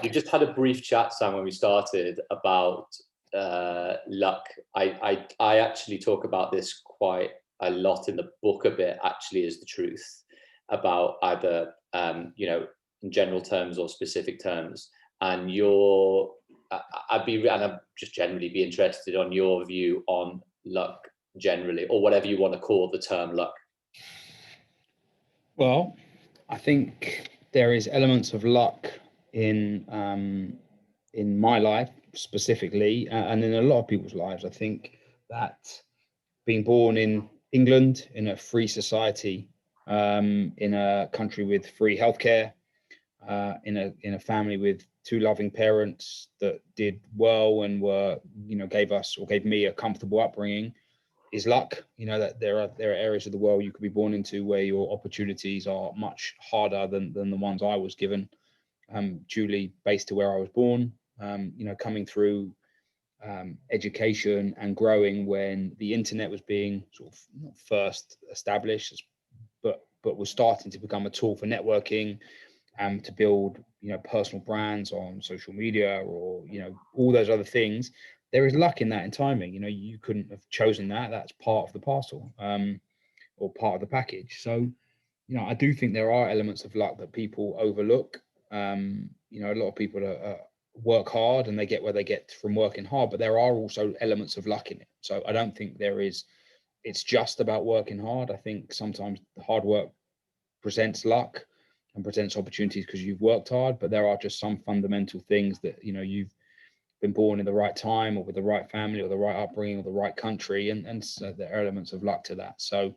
We just had a brief chat, Sam, when we started about luck. I actually talk about this quite a lot in the book a bit, actually, is the truth, about either, in general terms or specific terms. And I'd just generally be interested on your view on luck generally, or whatever you want to call the term luck. Well, I think there is elements of luck in my life specifically, and in a lot of people's lives. I think that being born in England, in a free society, in a country with free healthcare, in a family with two loving parents that did well and gave me a comfortable upbringing, is luck. That there are areas of the world you could be born into where your opportunities are much harder than the ones I was given, duly based to where I was born. Coming through education and growing when the internet was being sort of not first established, but was starting to become a tool for networking, to build personal brands on social media, or all those other things. There is luck in that, and timing. You couldn't have chosen that. That's part of the parcel, or part of the package. So I do think there are elements of luck that people overlook. A lot of people work hard and they get where they get from working hard, but there are also elements of luck in it. So I don't think it's just about working hard. I think sometimes the hard work presents luck and presents opportunities because you've worked hard, but there are just some fundamental things that you've been born in the right time, or with the right family, or the right upbringing, or the right country, and so there are elements of luck to that. So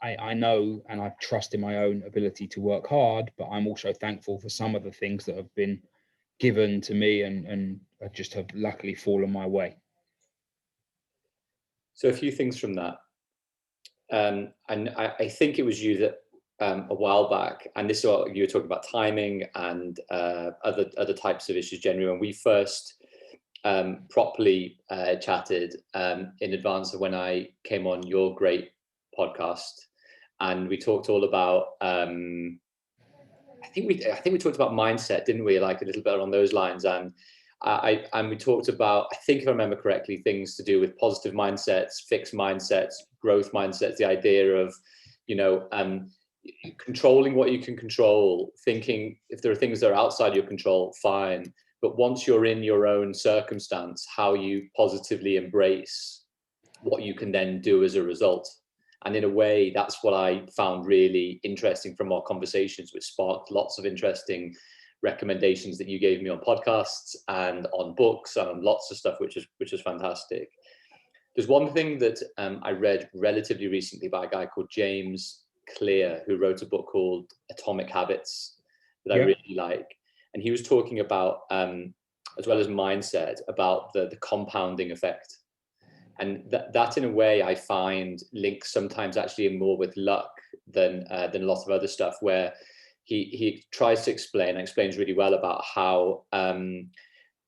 I know, and I trust in my own ability to work hard, but I'm also thankful for some of the things that have been given to me and just have luckily fallen my way. So a few things from that. And I think it was you that a while back, and this is what you were talking about, timing and other types of issues generally. When we first properly chatted in advance of when I came on your great podcast, and we talked all about I think we talked about mindset, didn't we? Like a little bit on those lines, and we talked about, I think if I remember correctly, things to do with positive mindsets, fixed mindsets, growth mindsets, the idea of controlling what you can control, thinking if there are things that are outside your control, fine. But once you're in your own circumstance, how you positively embrace what you can then do as a result. And in a way, that's what I found really interesting from our conversations, which sparked lots of interesting recommendations that you gave me on podcasts and on books and on lots of stuff, which is fantastic. There's one thing that I read relatively recently by a guy called James Clear, who wrote a book called Atomic Habits that I really like. And he was talking about, as well as mindset, about the compounding effect. And that in a way I find links sometimes actually more with luck than a lot of other stuff, where he tries to explains really well about how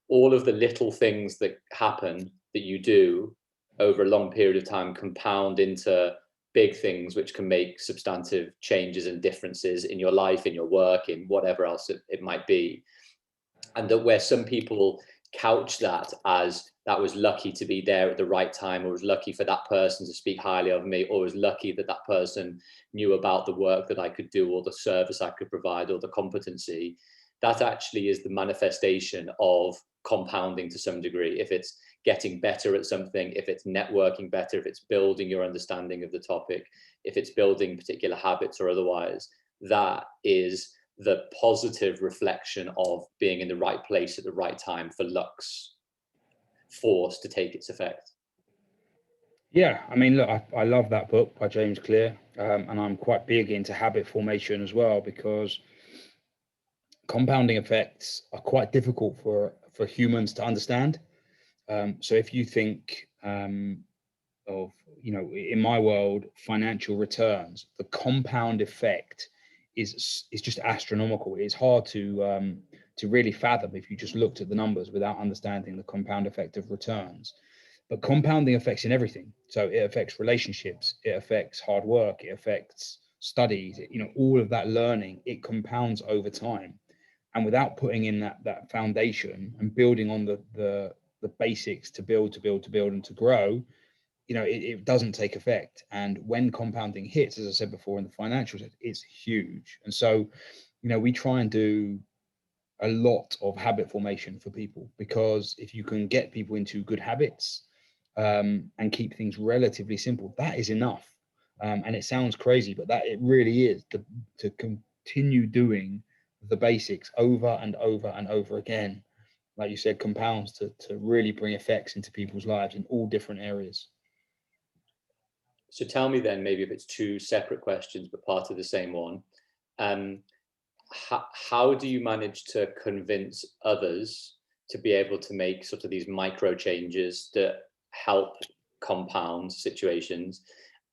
all of the little things that happen that you do over a long period of time compound into big things, which can make substantive changes and differences in your life, in your work, in whatever else it might be. And that where some people couch that as that was lucky to be there at the right time, or was lucky for that person to speak highly of me, or was lucky that that person knew about the work that I could do, or the service I could provide, or the competency, that actually is the manifestation of compounding to some degree. If it's getting better at something, if it's networking better, if it's building your understanding of the topic, if it's building particular habits or otherwise, that is the positive reflection of being in the right place at the right time for luck's force to take its effect. Yeah, I mean, look, I love that book by James Clear, and I'm quite big into habit formation as well, because compounding effects are quite difficult for humans to understand. So if you think of, in my world, financial returns, the compound effect is just astronomical. It's hard to really fathom if you just looked at the numbers without understanding the compound effect of returns. But compounding affects in everything. So it affects relationships, it affects hard work, it affects studies, all of that learning, it compounds over time. and without putting in that foundation and building on the basics to build and to grow, it doesn't take effect. And when compounding hits, as I said before, in the financial sector, it's huge. And so, we try and do a lot of habit formation for people, because if you can get people into good habits, and keep things relatively simple, that is enough. And it sounds crazy, but that it really is, to continue doing the basics over and over and over again, like you said, compounds to really bring effects into people's lives in all different areas. So tell me then, maybe if it's two separate questions but part of the same one, how do you manage to convince others to be able to make sort of these micro changes that help compound situations?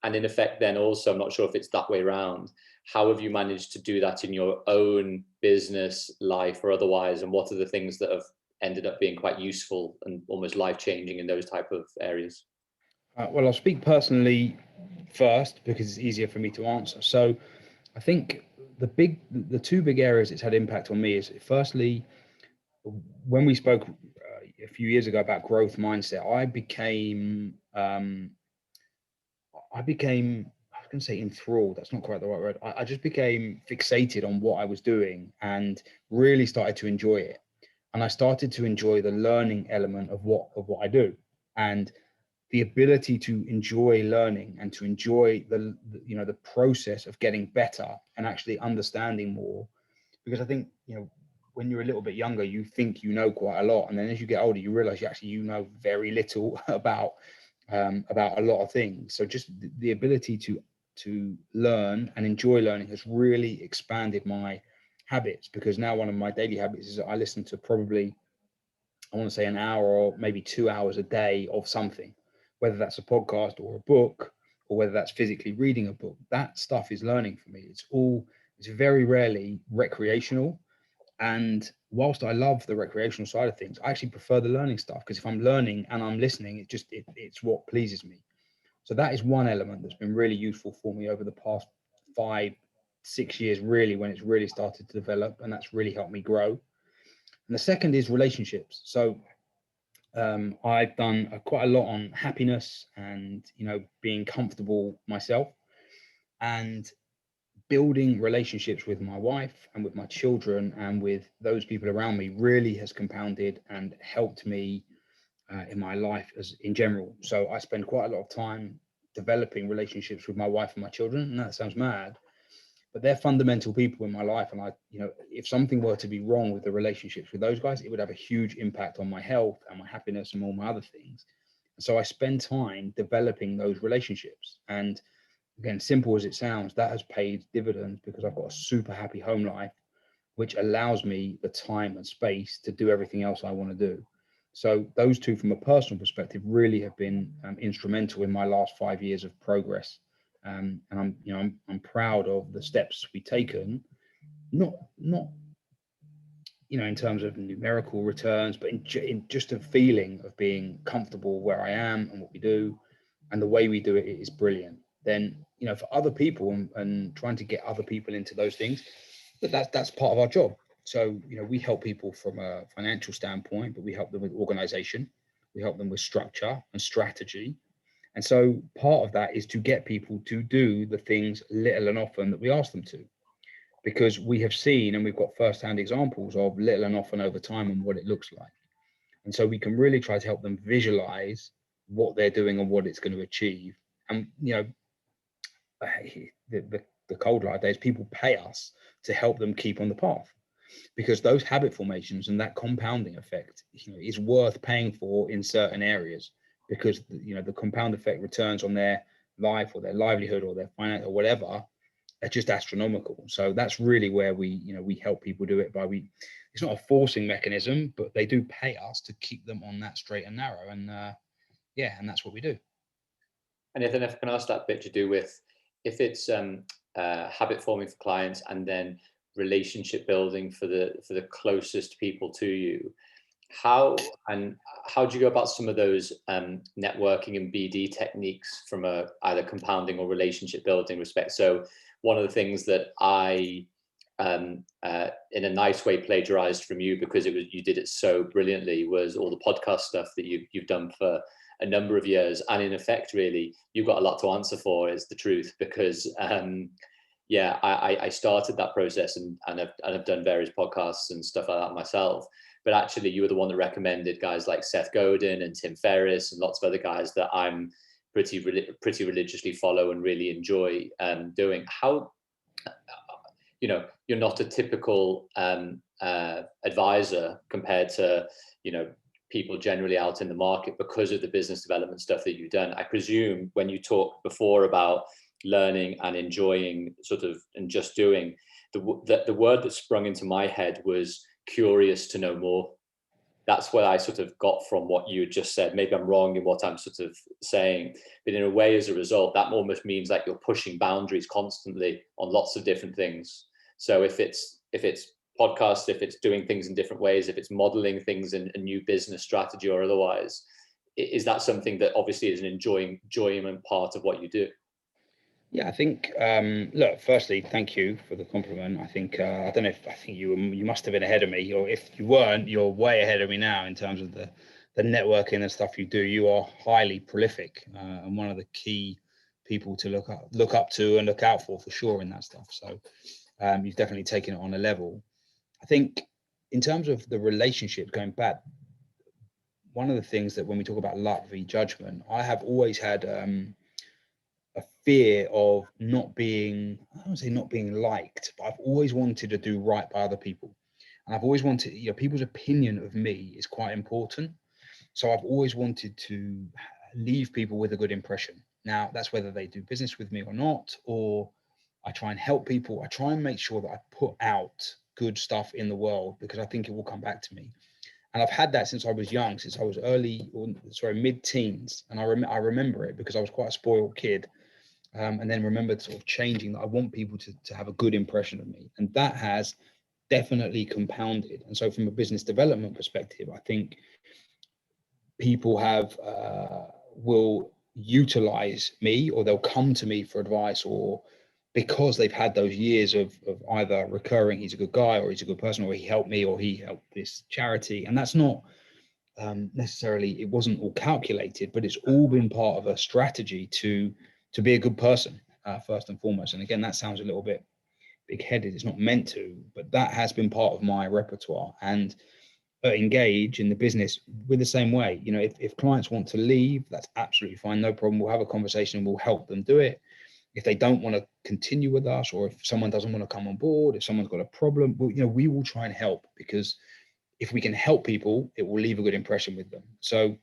And in effect, then also, I'm not sure if it's that way around, how have you managed to do that in your own business life or otherwise? And what are the things that have ended up being quite useful and almost life-changing in those type of areas? Well, I'll speak personally first because it's easier for me to answer. So I think the two big areas it's had impact on me is, firstly, when we spoke a few years ago about growth mindset, I was going to say enthralled. That's not quite the right word. I just became fixated on what I was doing and really started to enjoy it. And I started to enjoy the learning element of what I do, and the ability to enjoy learning and to enjoy the process of getting better and actually understanding more. Because I think, when you're a little bit younger, you think you know quite a lot, and then as you get older, you realize you know very little about a lot of things. So just the ability to learn and enjoy learning has really expanded my habits, because now one of my daily habits is that I listen to probably, I want to say, an hour or maybe 2 hours a day of something, whether that's a podcast or a book, or whether that's physically reading a book. That stuff is learning for me. It's very rarely recreational. And whilst I love the recreational side of things, I actually prefer the learning stuff, because if I'm learning and I'm listening, it's what pleases me. So that is one element that's been really useful for me over the past 5-6 years, really, when it's really started to develop, and that's really helped me grow. And the second is relationships. So I've done quite a lot on happiness and being comfortable myself, and building relationships with my wife and with my children and with those people around me really has compounded and helped me in my life as in general. So I spend quite a lot of time developing relationships with my wife and my children, and that sounds mad, but they're fundamental people in my life. And if something were to be wrong with the relationships with those guys, it would have a huge impact on my health and my happiness and all my other things. And so I spend time developing those relationships. And again, simple as it sounds, that has paid dividends, because I've got a super happy home life, which allows me the time and space to do everything else I want to do. So those two, from a personal perspective, really have been instrumental in my last 5 years of progress. And I'm proud of the steps we've taken, not in terms of numerical returns, but in just a feeling of being comfortable where I am and what we do, and the way we do it is brilliant. Then for other people, and trying to get other people into those things, that's part of our job. So we help people from a financial standpoint, but we help them with organization, we help them with structure and strategy. And so part of that is to get people to do the things little and often that we ask them to, because we have seen and we've got first-hand examples of little and often over time and what it looks like. And so we can really try to help them visualize what they're doing and what it's going to achieve. And the cold light days, people pay us to help them keep on the path, because those habit formations and that compounding effect is worth paying for in certain areas, because the compound effect returns on their life or their livelihood or their finance or whatever are just astronomical. So that's really where we help people do it it's not a forcing mechanism, but they do pay us to keep them on that straight and narrow. And and that's what we do. And then if I can ask that bit to do with, if it's habit forming for clients and then relationship building for the closest people to you, how do you go about some of those networking and BD techniques from either compounding or relationship building respect? So one of the things that I in a nice way plagiarized from you, because you did it so brilliantly, was all the podcast stuff that you've done for a number of years. And in effect, really, you've got a lot to answer for, is the truth, because I started that process and I've done various podcasts and stuff like that myself. But actually, you were the one that recommended guys like Seth Godin and Tim Ferriss and lots of other guys that I'm pretty religiously follow and really enjoy doing. How, you're not a typical advisor compared to, people generally out in the market because of the business development stuff that you've done. I presume when you talked before about learning and enjoying and just doing, the word that sprung into my head was curious to know more. That's what I got from what you just said. Maybe I'm wrong in what I'm saying, but in a way, as a result, that almost means like you're pushing boundaries constantly on lots of different things. So if it's podcasts, if it's doing things in different ways, if it's modeling things in a new business strategy or otherwise, is that something that obviously is an enjoyment part of what you do? Yeah, I think, look, firstly, thank you for the compliment. I think, I don't know if, I think you must have been ahead of me, or if you weren't, you're way ahead of me now in terms of the networking and stuff you do. You are highly prolific, and one of the key people to look up to and look out for sure in that stuff. So you've definitely taken it on a level. I think in terms of the relationship going back, one of the things that when we talk about luck v judgment, I have always had a fear of not being, I don't want to say not being liked, but I've always wanted to do right by other people. And I've always wanted, people's opinion of me is quite important. So I've always wanted to leave people with a good impression. Now, that's whether they do business with me or not, or I try and help people. I try and make sure that I put out good stuff in the world because I think it will come back to me. And I've had that since I was young, since I was mid-teens. And I remember it because I was quite a spoiled kid. And then remembered changing that I want people to have a good impression of me. And that has definitely compounded. And so from a business development perspective, I think people will utilize me, or they'll come to me for advice, or because they've had those years of either recurring, he's a good guy, or he's a good person, or he helped me, or he helped this charity. And that's not necessarily, it wasn't all calculated, but it's all been part of a strategy to be a good person, first and foremost. And again, that sounds a little bit big-headed. It's not meant to, but that has been part of my repertoire. And engage in the business with the same way. If clients want to leave, that's absolutely fine, no problem. We'll have a conversation and we'll help them do it. If they don't want to continue with us, or if someone doesn't want to come on board, if someone's got a problem, we will try and help, because if we can help people, it will leave a good impression with them. So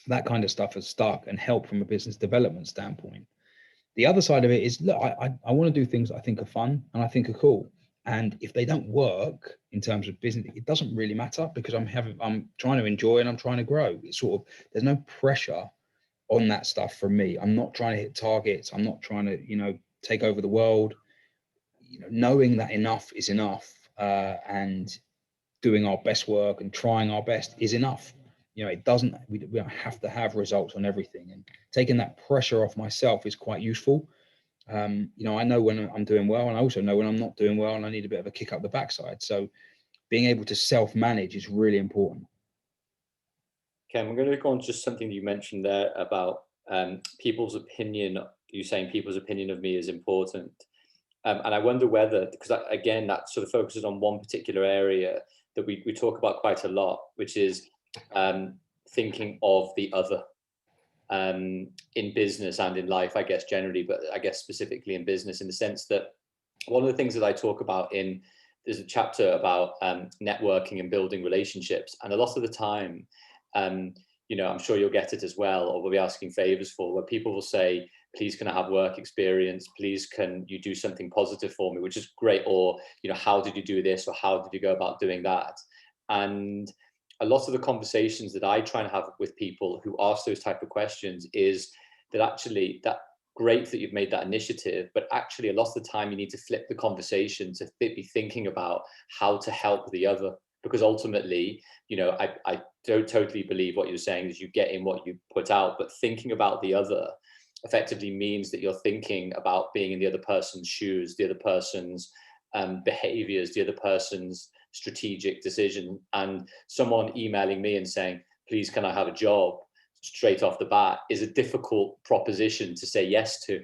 that kind of stuff has stuck and helped from a business development standpoint. The other side of it is, look, I want to do things I think are fun and I think are cool. And if they don't work in terms of business, it doesn't really matter, because I'm trying to enjoy and I'm trying to grow. It's there's no pressure on that stuff from me. I'm not trying to hit targets. I'm not trying to, take over the world. Knowing that enough is enough, and doing our best work and trying our best is enough. It doesn't, we don't have to have results on everything, and taking that pressure off myself is quite useful. I know when I'm doing well, and I also know when I'm not doing well and I need a bit of a kick up the backside. So being able to self-manage is really important. Okay, I'm going to go on just something you mentioned there about people's opinion. You saying people's opinion of me is important. And I wonder whether, because again, that focuses on one particular area that we talk about quite a lot, which is thinking of the other, in business and in life, I guess generally, but I guess specifically in business, in the sense that one of the things that I talk about there's a chapter about networking and building relationships. And a lot of the time, I'm sure you'll get it as well, or we'll be asking favors for, where people will say, please, can I have work experience? Please, can you do something positive for me? Which is great. Or, how did you do this? Or how did you go about doing that? And a lot of the conversations that I try and have with people who ask those type of questions is that actually, that great that you've made that initiative, but actually a lot of the time you need to flip the conversation to be thinking about how to help the other. Because ultimately, I don't totally believe what you're saying is you get in what you put out, but thinking about the other effectively means that you're thinking about being in the other person's shoes, the other person's behaviors, the other person's strategic decision. And someone emailing me and saying, please, can I have a job, straight off the bat, is a difficult proposition to say yes to.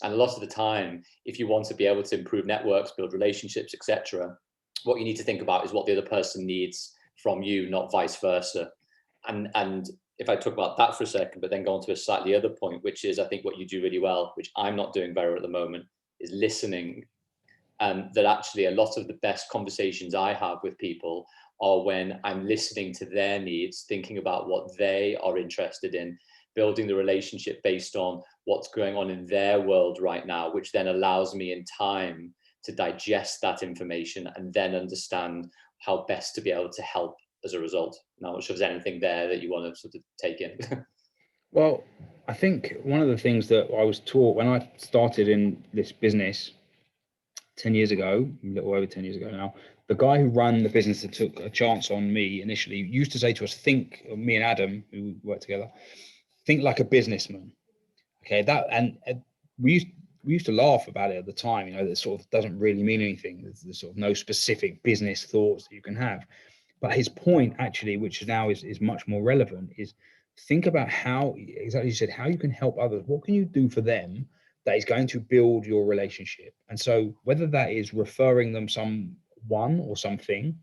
And a lot of the time, if you want to be able to improve networks, build relationships, etc., what you need to think about is what the other person needs from you, not vice versa. And if I talk about that for a second, but then go on to a slightly other point, which is, I think what you do really well, which I'm not doing very well at the moment, is listening. That actually a lot of the best conversations I have with people are when I'm listening to their needs, thinking about what they are interested in, building the relationship based on what's going on in their world right now, which then allows me in time to digest that information and then understand how best to be able to help as a result. Now, I'm not sure if there's anything there that you want to sort of take in. Well, I think one of the things that I was taught when I started in this business 10 years ago, a little over 10 years ago now, the guy who ran the business that took a chance on me initially used to say to us, me and Adam, who worked together, think like a businessman. Okay, we used to laugh about it at the time, that sort of doesn't really mean anything. There's sort of no specific business thoughts that you can have. But his point actually, which now is much more relevant, is think about how, exactly you said, how you can help others. What can you do for them that is going to build your relationship? And so whether that is referring them someone or something,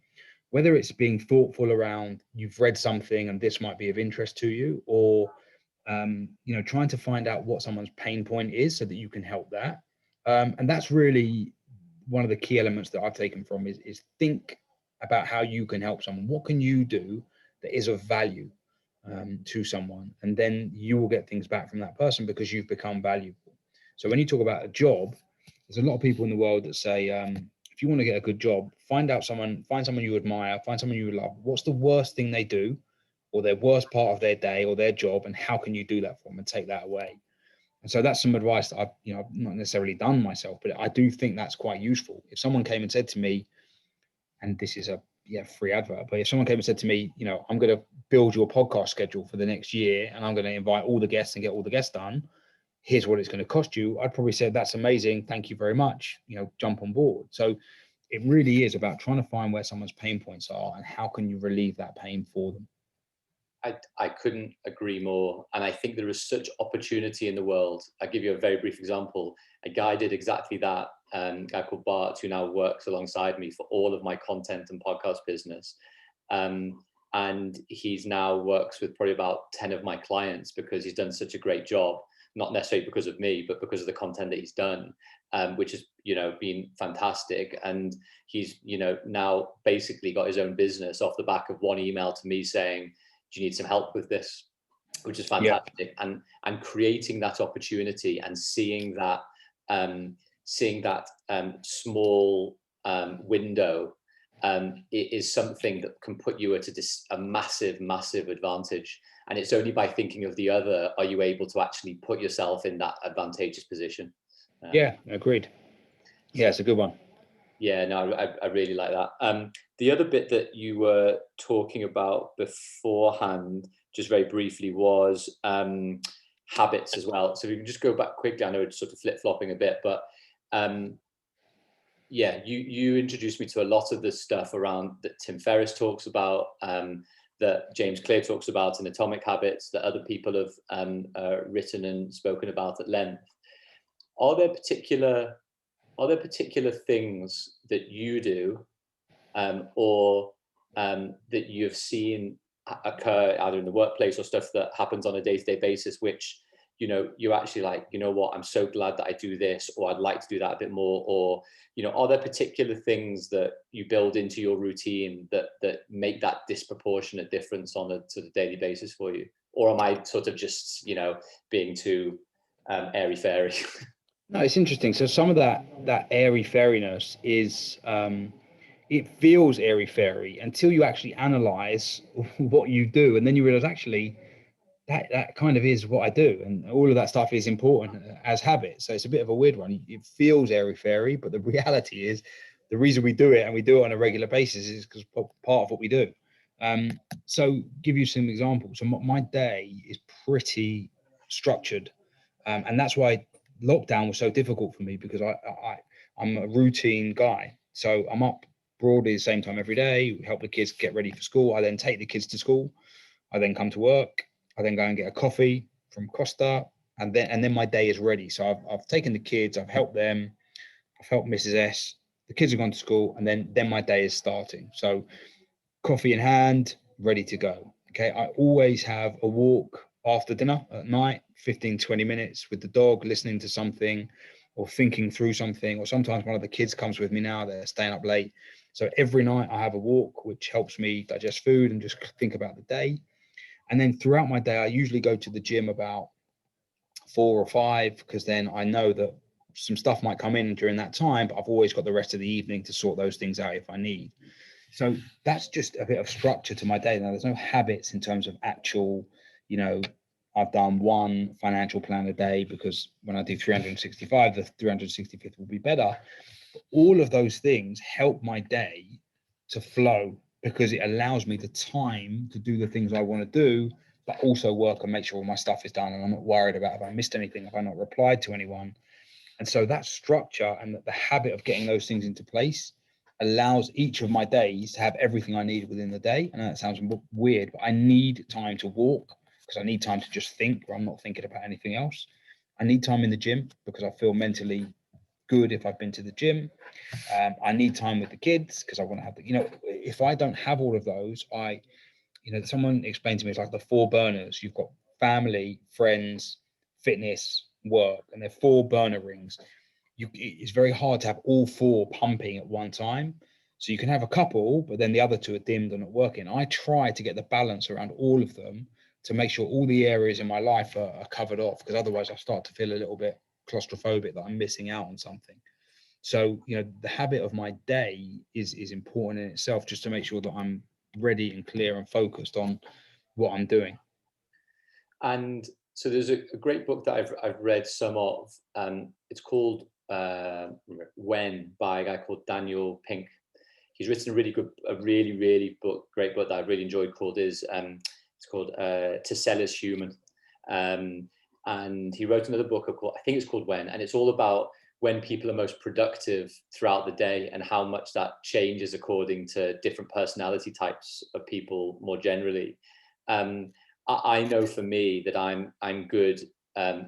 whether it's being thoughtful around you've read something and this might be of interest to you, or trying to find out what someone's pain point is so that you can help that. And that's really one of the key elements that I've taken from is think about how you can help someone. What can you do that is of value to someone? And then you will get things back from that person because you've become valuable. So when you talk about a job, there's a lot of people in the world that say, if you want to get a good job, find someone you admire, find someone you love. What's the worst thing they do, or their worst part of their day or their job, and how can you do that for them and take that away? And so that's some advice that I've not necessarily done myself, but I do think that's quite useful. If someone came and said to me, and this is a free advert, but if someone came and said to me, I'm going to build your podcast schedule for the next year and I'm going to invite all the guests and get all the guests done, here's what it's going to cost you, I'd probably say, that's amazing, thank you very much, jump on board. So it really is about trying to find where someone's pain points are and how can you relieve that pain for them. I couldn't agree more. And I think there is such opportunity in the world. I'll give you a very brief example. A guy did exactly that, a guy called Bart, who now works alongside me for all of my content and podcast business. And he's now works with probably about 10 of my clients because he's done such a great job, not necessarily because of me, but because of the content that he's done, which has, been fantastic. And he's, now basically got his own business off the back of one email to me saying, do you need some help with this? Which is fantastic. Yeah. And creating that opportunity and seeing that small window it is something that can put you at a massive advantage. And it's only by thinking of the other are you able to actually put yourself in that advantageous position. Yeah, agreed. Yeah, it's a good one. Yeah, no, I really like that. The other bit that you were talking about beforehand, just very briefly, was habits as well. So if you can just go back quickly, I know it's sort of flip-flopping a bit, but yeah, you introduced me to a lot of the stuff around that Tim Ferriss talks about, that James Clear talks about in Atomic Habits, that other people have written and spoken about at length. Are there particular things that you do or that you've seen occur either in the workplace or stuff that happens on a day-to-day basis, which, you're actually like, what, I'm so glad that I do this, or I'd like to do that a bit more, or, are there particular things that you build into your routine that make that disproportionate difference on a sort of daily basis for you? Or am I sort of just, being too airy-fairy? No, it's interesting. So some of that airy-fairiness is, it feels airy-fairy until you actually analyze what you do, and then you realize actually that kind of is what I do, and all of that stuff is important as habits. So it's a bit of a weird one. It feels airy-fairy, but the reality is the reason we do it, and we do it on a regular basis, is because part of what we do. So give you some examples. So my day is pretty structured, and that's why lockdown was so difficult for me, because I'm a routine guy. So I'm up broadly the same time every day, help the kids get ready for school. I then take the kids to school. I then come to work. I then go and get a coffee from Costa, and then my day is ready. So I've taken the kids, I've helped them, I've helped Mrs. S. The kids have gone to school, and then my day is starting. So coffee in hand, ready to go. Okay. I always have a walk after dinner at night, 15, 20 minutes with the dog, listening to something or thinking through something. Or sometimes one of the kids comes with me now, they're staying up late. So every night I have a walk, which helps me digest food and just think about the day. And then throughout my day, I usually go to the gym about 4 or 5, because then I know that some stuff might come in during that time, but I've always got the rest of the evening to sort those things out if I need. So that's just a bit of structure to my day. Now, there's no habits in terms of actual, I've done one financial plan a day, because when I do 365, the 365th will be better. But all of those things help my day to flow, because it allows me the time to do the things I want to do, but also work and make sure all my stuff is done. And I'm not worried about if I missed anything, if I not replied to anyone. And so that structure and the habit of getting those things into place allows each of my days to have everything I need within the day. And that sounds weird, but I need time to walk, because I need time to just think, where I'm not thinking about anything else. I need time in the gym, because I feel mentally good if I've been to the gym. I need time with the kids, because I want to have if I don't have all of those, someone explained to me, it's like the 4 burners. You've got family, friends, fitness, work, and they're 4 burner rings. It's very hard to have all 4 pumping at one time. So you can have a couple, but then the other 2 are dimmed and not working. I try to get the balance around all of them to make sure all the areas in my life are covered off, because otherwise I start to feel a little bit claustrophobic that I'm missing out on something. So, the habit of my day is important in itself, just to make sure that I'm ready and clear and focused on what I'm doing. And so there's a great book that I've read some of. It's called When, by a guy called Daniel Pink. He's written a really great book that I've really enjoyed, called it's called To Sell Is Human. And he wrote another book called, I think it's called When, and it's all about when people are most productive throughout the day and how much that changes according to different personality types of people more generally. I know for me that I'm good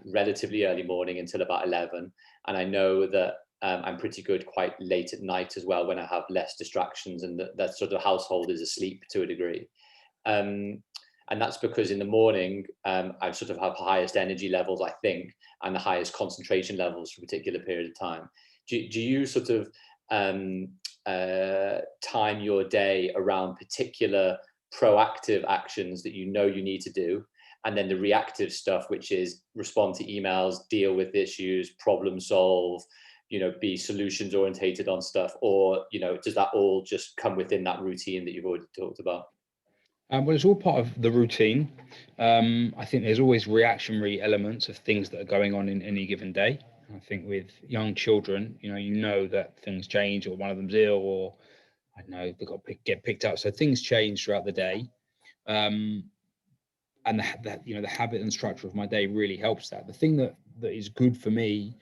relatively early morning until about 11, and I know that I'm pretty good quite late at night as well, when I have less distractions and that sort of household is asleep to a degree. And that's because in the morning, I sort of have highest energy levels, I think, and the highest concentration levels for a particular period of time. Do you sort of time your day around particular proactive actions that you need to do, and then the reactive stuff, which is respond to emails, deal with issues, problem solve, be solutions orientated on stuff? Or, does that all just come within that routine that you've already talked about? Well, it's all part of the routine. I think there's always reactionary elements of things that are going on in any given day. I think with young children, that things change, or one of them's ill, or I don't know, they've got to get picked up. So things change throughout the day. And the habit and structure of my day really helps that. The thing that is good for me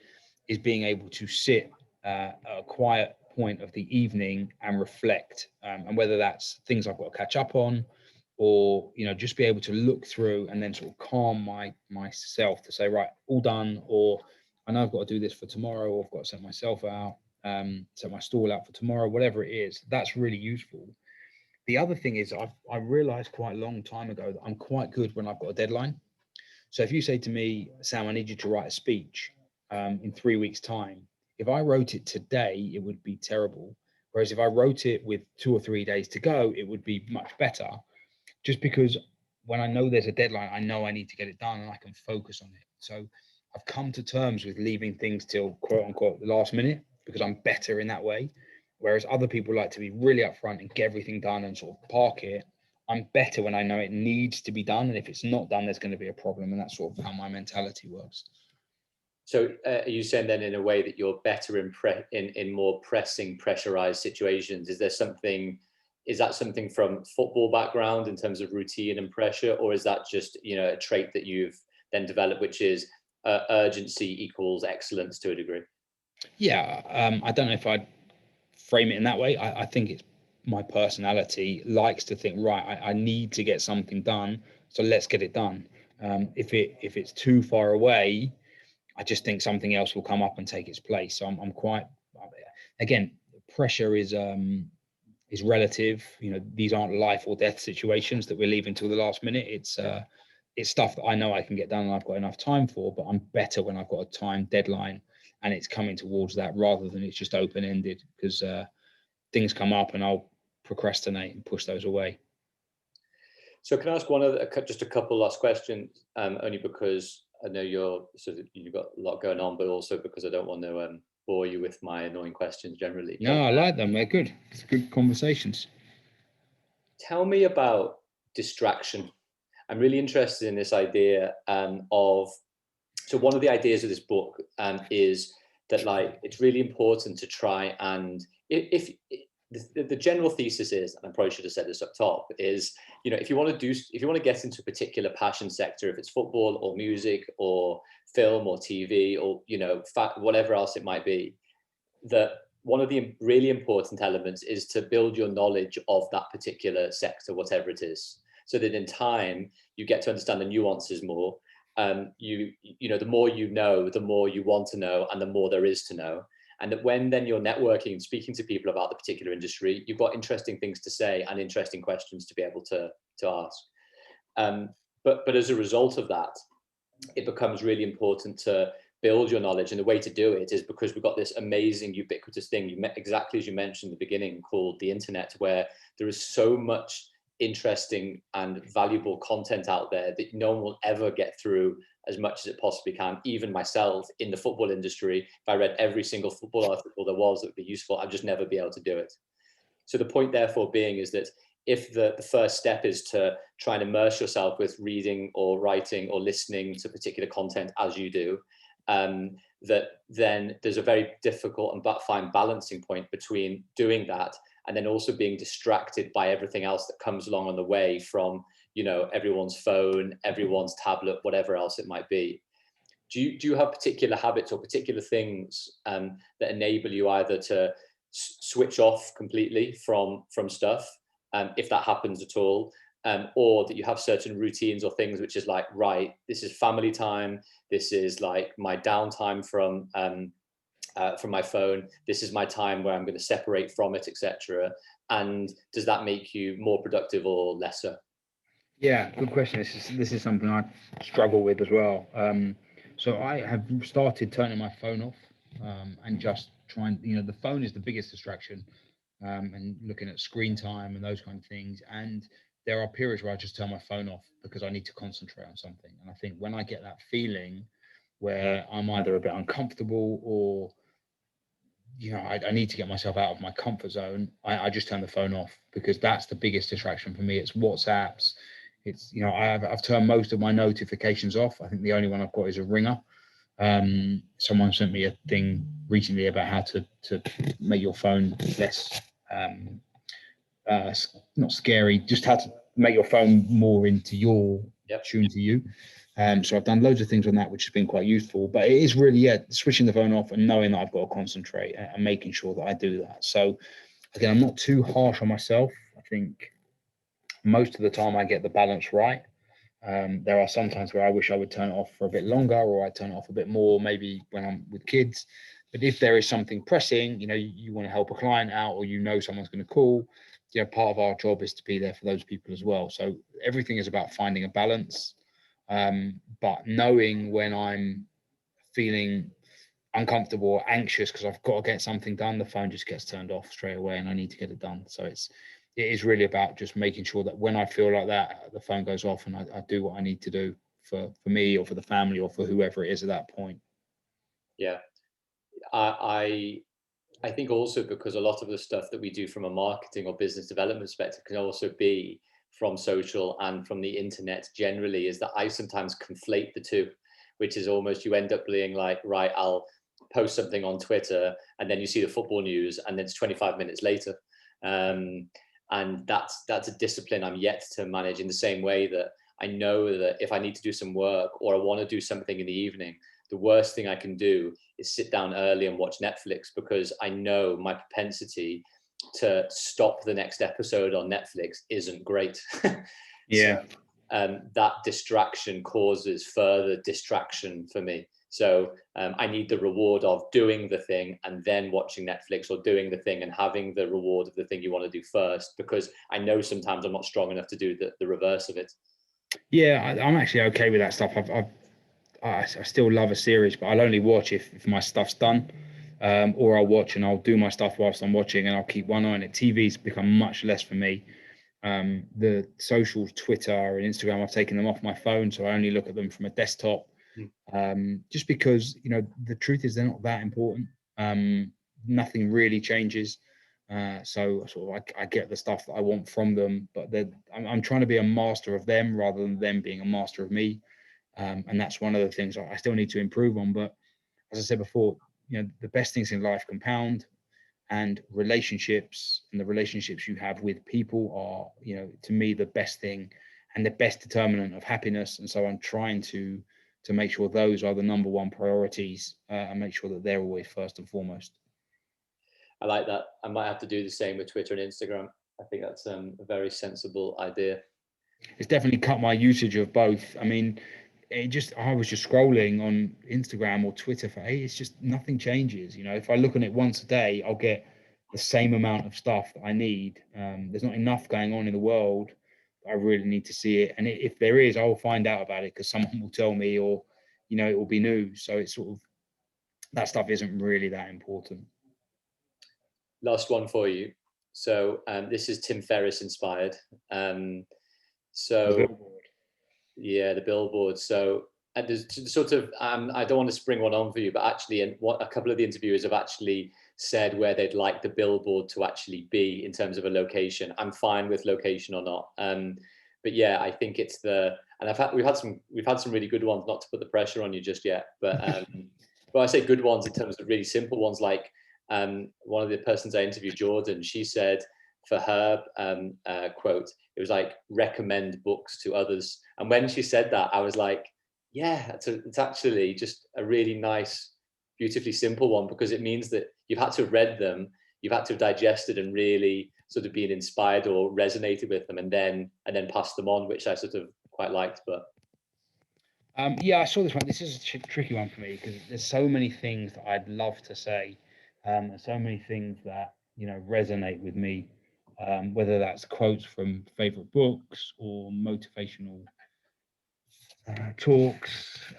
is being able to sit at a quiet point of the evening and reflect, and whether that's things I've got to catch up on, or just be able to look through and then sort of calm myself to say, right, all done, or I know I've got to do this for tomorrow, or I've got to set myself out, set my stall out for tomorrow, whatever it is. That's really useful. The other thing is, I realized quite a long time ago that I'm quite good when I've got a deadline. So if you say to me, Sam, I need you to write a speech in 3 weeks' time, if I wrote it today, it would be terrible. Whereas if I wrote it with 2 or 3 days to go, it would be much better. Just because when I know there's a deadline, I know I need to get it done and I can focus on it. So I've come to terms with leaving things till quote unquote the last minute, because I'm better in that way. Whereas other people like to be really upfront and get everything done and sort of park it. I'm better when I know it needs to be done. And if it's not done, there's going to be a problem. And that's sort of how my mentality works. So are you saying then, in a way, that you're better in more pressing, pressurized situations? Is that something from football background in terms of routine and pressure, or is that just a trait that you've then developed, which is urgency equals excellence to a degree? Yeah, I don't know if I'd frame it in that way. I think it's my personality likes to think, right, I need to get something done, so let's get it done. If it's too far away, I just think something else will come up and take its place. So I'm quite, again, pressure is relative. These aren't life or death situations that we're leaving till the last minute. It's stuff that I know I can get done and I've got enough time for, but I'm better when I've got a time deadline and it's coming towards that, rather than it's just open-ended, because things come up and I'll procrastinate and push those away. So can I ask just a couple last questions, only because I know you've got a lot going on, but also because I don't want to bore you with my annoying questions generally. No, I like them. They're good. It's good conversations. Tell me about distraction. I'm really interested in this idea so one of the ideas of this book is that, like, it's really important to try and, if the general thesis is, and I probably should have said this up top, is, if you want to get into a particular passion sector, if it's football or music or film or TV or, whatever else it might be, that one of the really important elements is to build your knowledge of that particular sector, whatever it is, so that in time you get to understand the nuances more. The more you know, the more you want to know, and the more there is to know. And that when then you're networking and speaking to people about the particular industry, you've got interesting things to say and interesting questions to be able to ask. But as a result of that, it becomes really important to build your knowledge. And the way to do it is because we've got this amazing ubiquitous thing, exactly as you mentioned at the beginning, called the internet, where there is so much interesting and valuable content out there that no one will ever get through as much as it possibly can. Even myself in the football industry, if I read every single football article there was that would be useful, I'd just never be able to do it. So the point therefore being is that if the first step is to try and immerse yourself with reading or writing or listening to particular content as you do, that then there's a very difficult and fine balancing point between doing that and then also being distracted by everything else that comes along on the way from, everyone's phone, everyone's tablet, whatever else it might be. Do you have particular habits or particular things that enable you either to switch off completely from stuff, if that happens at all, or that you have certain routines or things which is like, right, this is family time, this is like my downtime from my phone, this is my time where I'm going to separate from it, etc. And does that make you more productive or lesser? Yeah, good question. This is something I struggle with as well. So I have started turning my phone off, and just trying. The phone is the biggest distraction, and looking at screen time and those kind of things. And there are periods where I just turn my phone off because I need to concentrate on something. And I think when I get that feeling where I'm either a bit uncomfortable or I need to get myself out of my comfort zone, I just turn the phone off, because that's the biggest distraction for me. It's WhatsApps. It's, I've turned most of my notifications off. I think the only one I've got is a ringer. Someone sent me a thing recently about how to make your phone less, not scary, just how to make your phone more into your tune to you. So I've done loads of things on that, which has been quite useful. But it is really, switching the phone off and knowing that I've got to concentrate and making sure that I do that. So again, I'm not too harsh on myself. I think most of the time I get the balance right. There are some times where I wish I would turn it off for a bit longer, or I turn it off a bit more, maybe when I'm with kids. But if there is something pressing, you want to help a client out, or someone's going to call, part of our job is to be there for those people as well. So everything is about finding a balance. But knowing when I'm feeling uncomfortable or anxious because I've got to get something done, the phone just gets turned off straight away and I need to get it done. So it is really about just making sure that when I feel like that, the phone goes off and I do what I need to do for me or for the family or for whoever it is at that point. Yeah. I think also because a lot of the stuff that we do from a marketing or business development perspective can also be from social and from the internet generally, is that I sometimes conflate the two, which is almost, you end up being like, right, I'll post something on Twitter and then you see the football news and then it's 25 minutes later. And that's a discipline I'm yet to manage, in the same way that I know that if I need to do some work or I want to do something in the evening, the worst thing I can do is sit down early and watch Netflix, because I know my propensity to stop the next episode on Netflix isn't great. Yeah. So that distraction causes further distraction for me. So I need the reward of doing the thing and then watching Netflix, or doing the thing and having the reward of the thing you want to do first, because I know sometimes I'm not strong enough to do the reverse of it. Yeah, I'm actually okay with that stuff. I still love a series, but I'll only watch if my stuff's done, or I'll watch and I'll do my stuff whilst I'm watching, and I'll keep one eye on it. TV's become much less for me. The socials, Twitter and Instagram, I've taken them off my phone, so I only look at them from a desktop. Just because, the truth is they're not that important. Nothing really changes. So sort of I get the stuff that I want from them, but I'm trying to be a master of them rather than them being a master of me. And that's one of the things I still need to improve on. But as I said before, the best things in life compound, and relationships, and the relationships you have with people are, to me, the best thing and the best determinant of happiness. And so I'm trying to make sure those are the number one priorities, and make sure that they're always first and foremost. I like that. I might have to do the same with Twitter and Instagram. I think that's a very sensible idea. It's definitely cut my usage of both. I mean, I was just scrolling on Instagram or Twitter for it's just nothing changes. If I look on it once a day, I'll get the same amount of stuff that I need. There's not enough going on in the world. I really need to see it. And if there is, I will find out about it, because someone will tell me, or, it will be news. So it's sort of, that stuff isn't really that important. Last one for you. So this is Tim Ferriss inspired. So yeah, the billboard. So there's sort of, I don't want to spring one on for you, but actually, and what a couple of the interviewers have actually said where they'd like the billboard to actually be in terms of a location. I'm fine with location or not. But yeah, I think it's and we've had some really good ones, not to put the pressure on you just yet, but but I say good ones in terms of really simple ones, like one of the persons I interviewed, Jordan, she said for her quote, it was like, recommend books to others. And when she said that, I was like, yeah, it's actually just a really nice, beautifully simple one, because it means that you've had to have read them, you've had to have digested and really sort of been inspired or resonated with them, and then pass them on, which I sort of quite liked. But yeah, I saw this one. This is a tricky one for me, because there's so many things that I'd love to say, and so many things that resonate with me, whether that's quotes from favorite books or motivational talks.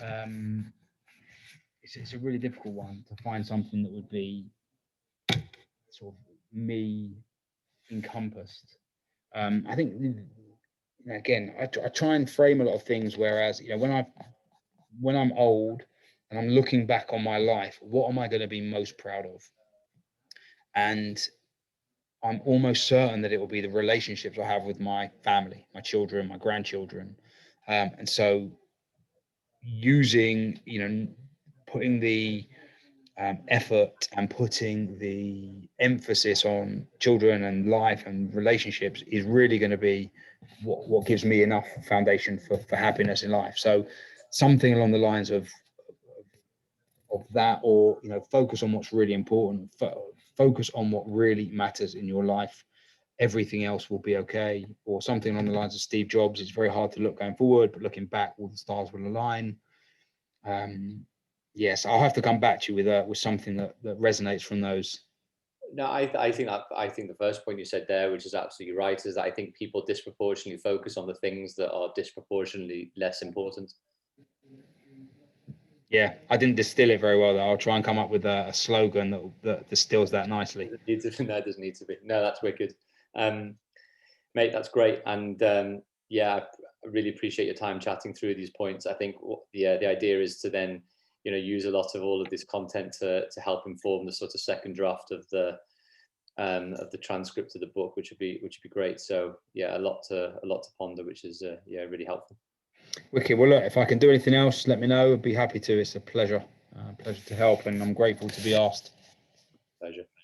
It's a really difficult one to find something that would be sort of me encompassed. I think, again, I try and frame a lot of things, whereas when I'm old and I'm looking back on my life, what am I going to be most proud of? And I'm almost certain that it will be the relationships I have with my family, my children, my grandchildren. And so using, putting the effort and putting the emphasis on children and life and relationships is really going to be what gives me enough foundation for happiness in life. So something along the lines of that, or focus on what's really important, focus on what really matters in your life, everything else will be okay. Or something along the lines of Steve Jobs, it's very hard to look going forward, but looking back, all the stars will align. Yes, I'll have to come back to you with something that resonates from those. no, I think the first point you said there, which is absolutely right, is that I think people disproportionately focus on the things that are disproportionately less important. Yeah, I didn't distill it very well, though. I'll try and come up with a slogan that distills that nicely. No, it doesn't need to be. No, that's wicked. Mate, that's great. And yeah, I really appreciate your time chatting through these points. I think the idea is to then, use a lot of all of this content to help inform the sort of second draft of the transcript of the book, which would be great. So yeah, a lot to ponder, which is really helpful. Wicked. Well, look, if I can do anything else, let me know. I'd be happy to. It's a pleasure to help, and I'm grateful to be asked. Pleasure.